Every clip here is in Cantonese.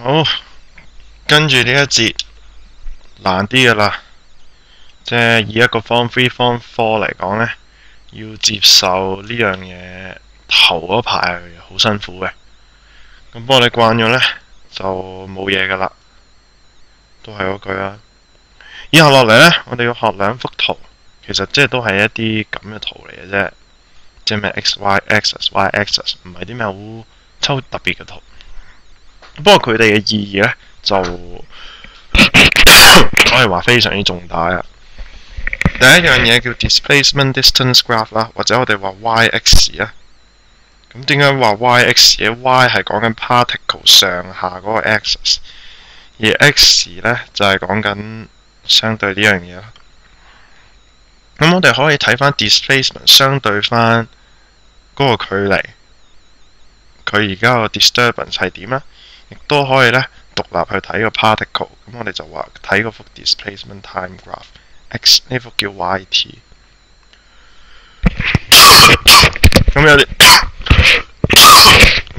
好，跟住呢一節難啲嘅啦，即係以一個 Form 3、Form 4嚟講呢，要接受呢樣嘢頭嗰排係好辛苦嘅。咁不過你慣咗呢，就冇嘢噶啦，都係嗰句啦。以後落嚟呢，我哋要學兩幅圖，其實即係都係一啲咁嘅圖嚟嘅啫，即係咩 XY axis、Y axis， 唔係啲咩好抽特別嘅圖。不過佢哋嘅意義呢，就可以話非常之重大啊！第一樣嘢叫 displacement distance graph 啦，或者我哋話 y-x 啊。咁點解話 y-x 嘅 y 係講緊 particle 上下嗰個 axis， 而 x 呢就係講緊相對呢樣嘢啦。咁我哋可以睇翻 displacement 相對翻嗰個距離，佢而家個 disturbance 係點啦？亦都可以呢獨立去睇個 particle。咁我哋就話睇嗰幅 displacement time graph，x 呢幅叫 yt。咁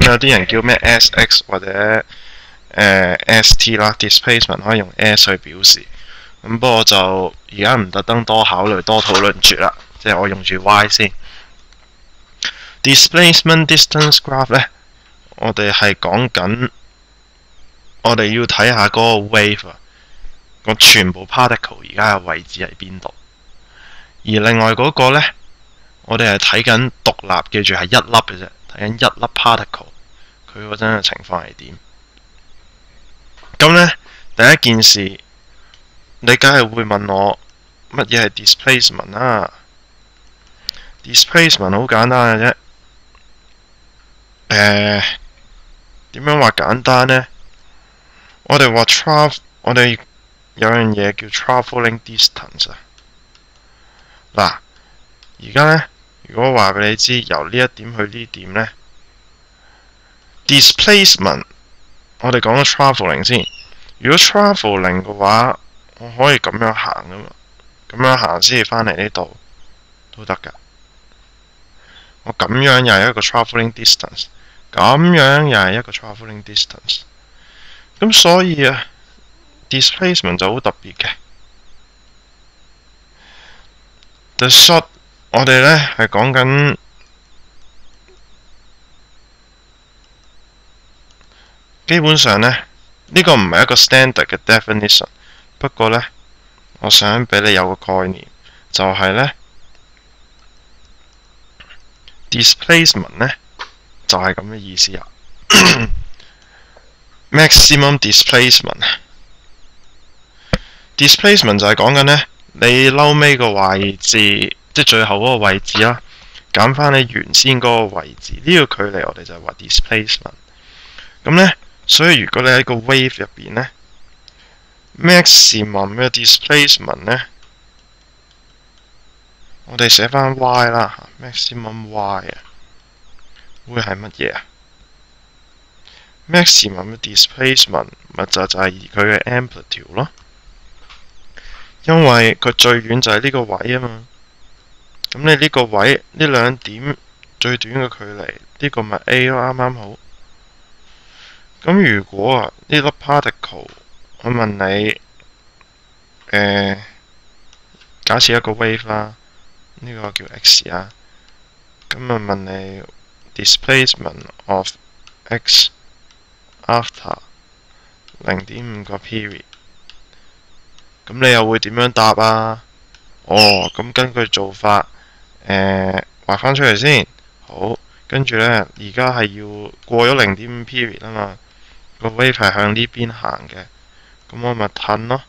有啲人叫咩 sx 或者st 啦 ，displacement 可以用 s 去表示。咁不過就而家唔特登多考慮多討論住啦，即係我用住 y 先。displacement distance graph 呢，我哋係講緊我哋要睇下嗰個 wave 啊，個全部 particle 而家嘅位置喺邊度。而另外嗰個呢，我哋係睇緊獨立，記住係一粒嘅啫，睇緊一粒 particle， 佢嗰陣嘅情況係點。咁呢，第一件事，你梗係會問我乜嘢係 displacement 啦。displacement 好簡單嘅啫。點樣話簡單呢？我哋話我哋有樣嘢叫 travelling distance 啊。嗱，而家呢，如果話俾你知由呢一點去呢點呢 displacement 我哋講咗 travelling 先。如果 travelling 嘅話，我可以咁樣行噶嘛，咁樣行先至返嚟呢度都得噶。我咁樣又係一個 travelling distance， 咁樣又係一個 travelling distance。咁所以啊 ，displacement 就好特別嘅。The shot 我哋呢係講緊基本上呢，呢個唔係一個 standard 嘅 definition， 不過呢，我想俾你有個概念，就係呢 displacement 呢就係咁嘅意思啊。maximum displacement 就係講緊呢，你嬲尾個位置，即係最後嗰個位置啦，減翻你原先嗰個位置，呢個距離我哋就係話 displacement。咁呢，所以如果你喺個 wave 入邊呢 maximum 嘅 displacement 呢，我哋寫翻 y 啦 ，maximum y 啊，會係乜嘢啊？maximum 嘅 displacement 咪就係佢嘅 amplitude 咯，因為佢最遠就係呢個位啊嘛。咁你呢個位呢兩點最短嘅距離，呢個咪 A 咯，啱啱好。咁如果啊呢粒 particle， 我問你，假設一個 wave 啦，呢個叫 x 啊，咁啊問你 displacement of x after 0.5個 period， 咁你又會點樣答啊？咁根據做法，畫翻出嚟先。好，跟住呢，而家係要過咗0.5 period 啊嘛，個 wave 係向呢邊行嘅，咁我咪褪咯，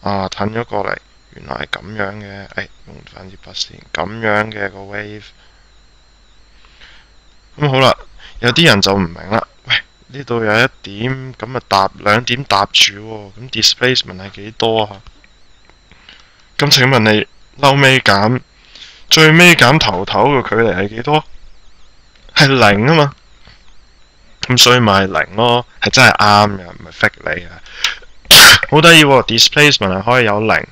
褪咗過嚟，原來係咁樣嘅，用翻支筆先，咁樣嘅個 wave。咁好啦，有啲人就唔明啦，喂，呢度有一點，咁啊搭兩點搭住喎，咁 displacement 係幾多啊？咁請問你嬲尾減最尾減頭嘅距離係幾多？係0啊嘛，咁所以咪係0咯，係真係啱嘅，唔係 fake 你啊。好得意喎 ，displacement 係可以有0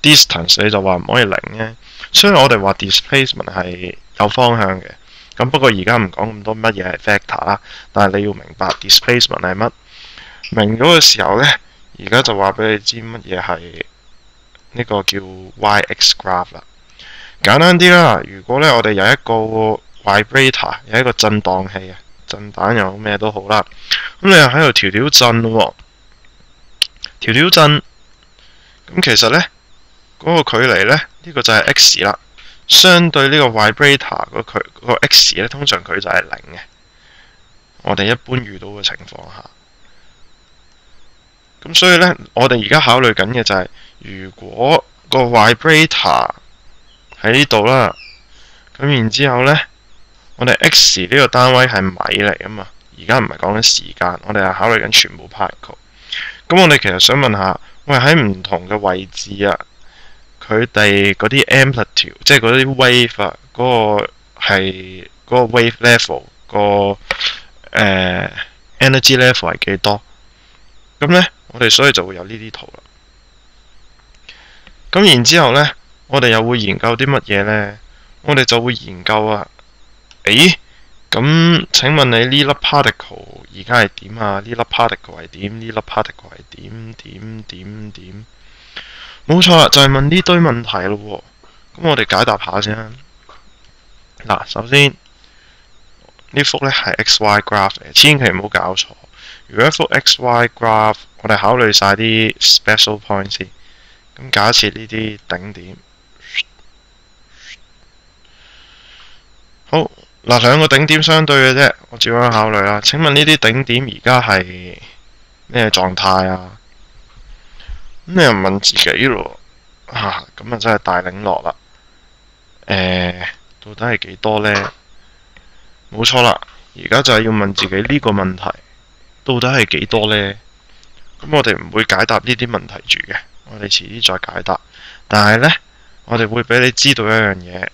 ，distance 你就話唔可以0嘅，所以我哋話 displacement 係有方向嘅。咁不過而家唔講咁多乜嘢係 vector 啦，但係你要明白 displacement 係乜。明咗嘅時候呢，而家就話俾你知乜嘢係呢個叫 YX graph 啦。簡單啲啦，如果呢我哋有一個 vibrator， 有一個震盪器啊，震蛋又好咩都好啦，咁你又喺度調震喎，調震，咁其實呢，嗰個距離呢，呢個就係 x 啦。相對呢個 vibrator 個 x 呢，通常佢就係0嘅。我哋一般遇到嘅情況下，咁所以呢，我哋而家考慮緊嘅就係，如果個 vibrator 喺呢度啦，咁然之後呢，我哋 x 呢個單位係米嚟啊嘛。而家唔係講緊時間，我哋係考慮緊全部 particle。咁我哋其實想問下，喂，喺唔同嘅位置啊，佢哋嗰啲 amplitude， 即係嗰啲 wave 啊，嗰個係嗰個 wave level 個energy level 係幾多？咁呢，我哋所以就會有呢啲圖啦。咁然之後呢，我哋又會研究啲乜嘢呢？我哋就會研究啊，咁請問你呢粒 particle 而家係點啊？呢粒 particle 係點？呢粒 particle 係點？冇錯啦，就係問呢堆問題咯喎。咁我哋解答下先。嗱，首先呢幅呢係 XY graph 嚟，千祈唔好搞錯。如果一幅 XY graph， 我哋考慮晒啲 special points 先。咁假設呢啲頂點，好。嗱，兩個頂點相對嘅啫，我照樣考慮啦。請問呢啲頂點而家係咩狀態啊？咁你又問自己咯，咁啊真係大領落啦。到底係幾多呢？冇錯啦，而家就係要問自己呢個問題，到底係幾多呢？咁我哋唔會解答呢啲問題住嘅，我哋遲啲再解答。但係呢，我哋會俾你知道一樣嘢，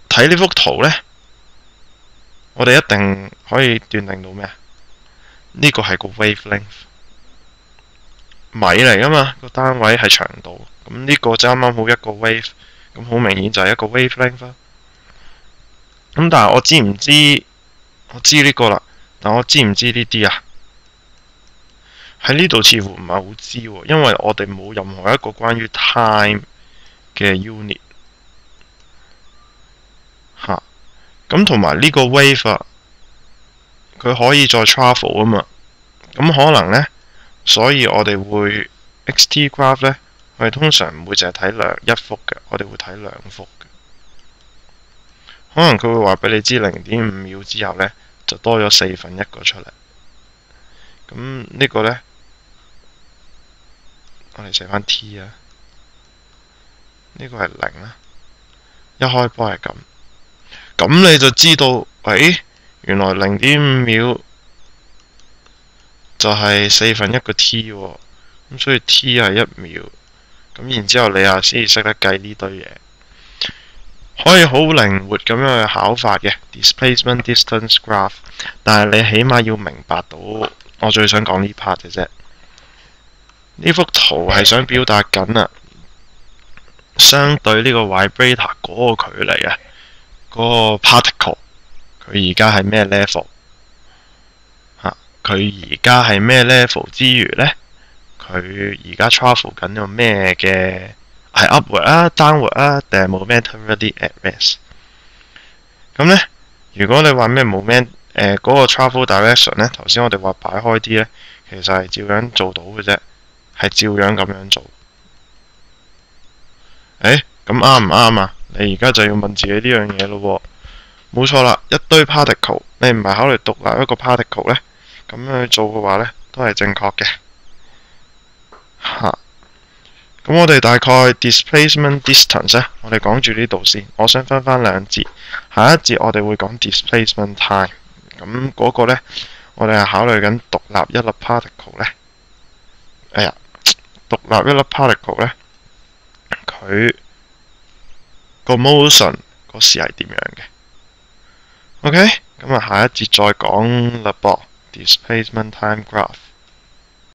睇呢幅圖呢。我哋一定可以斷定到咩？呢個係個 wavelength， 米嚟噶嘛，個單位係長度。咁呢個就啱啱好一個 wave， 咁好明顯就係一個 wavelength 啦。咁但係我知唔知？我知呢個啦，但我知唔知呢啲啊？喺呢度似乎唔係好知喎，因為我哋冇任何一個關於 time 嘅 unit。咁同埋呢個 wave 啊，佢可以再 travel 啊嘛，咁可能呢，所以我哋會 xt graph 呢，我哋通常唔會淨係睇一幅嘅，我哋會睇兩幅嘅。可能佢會話俾你知0.5秒之後呢，就多咗1/4個出嚟。咁呢個呢，我哋寫翻 t 啊，呢個係0啦，一開波係咁。咁你就知道，原來0.5秒就係1/4個 t 喎，咁所以 t 係1秒，咁然之後你又先識得計呢堆嘢，可以好靈活咁樣去考法嘅 displacement distance graph， 但係你起碼要明白到我最想講呢 part 嘅啫。呢幅圖係想表達緊啊，相對呢個 vibrator 嗰個距離啊。嗰個 particle 佢而家係咩 level？ 佢而家係咩 level 之餘呢？佢而家 travel 緊個咩嘅？係 upward 啊、downward 啊，定係 momentarily at rest？ 咁呢，如果你話咩 moment 嗰個 travel direction 呢？頭先我哋話擺開啲呢，其實係照樣做到嘅啫，係照樣咁樣做。咁啱唔啱啊？你而家就要問自己呢樣嘢咯喎，冇錯啦，一堆 particle， 你唔係考慮獨立一個 particle 呢，咁樣去做嘅話呢，都係正確嘅。咁我哋大概 displacement distance 呢，我哋講住呢度先。我想分翻兩節，下一節我哋會講 displacement time。咁嗰個呢，我哋係考慮緊獨立一粒 particle 呢。獨立一粒 particle 呢，佢個 motion 嗰時係點樣嘅 ？OK，咁啊下一節再講啦噃 ，displacement time graph。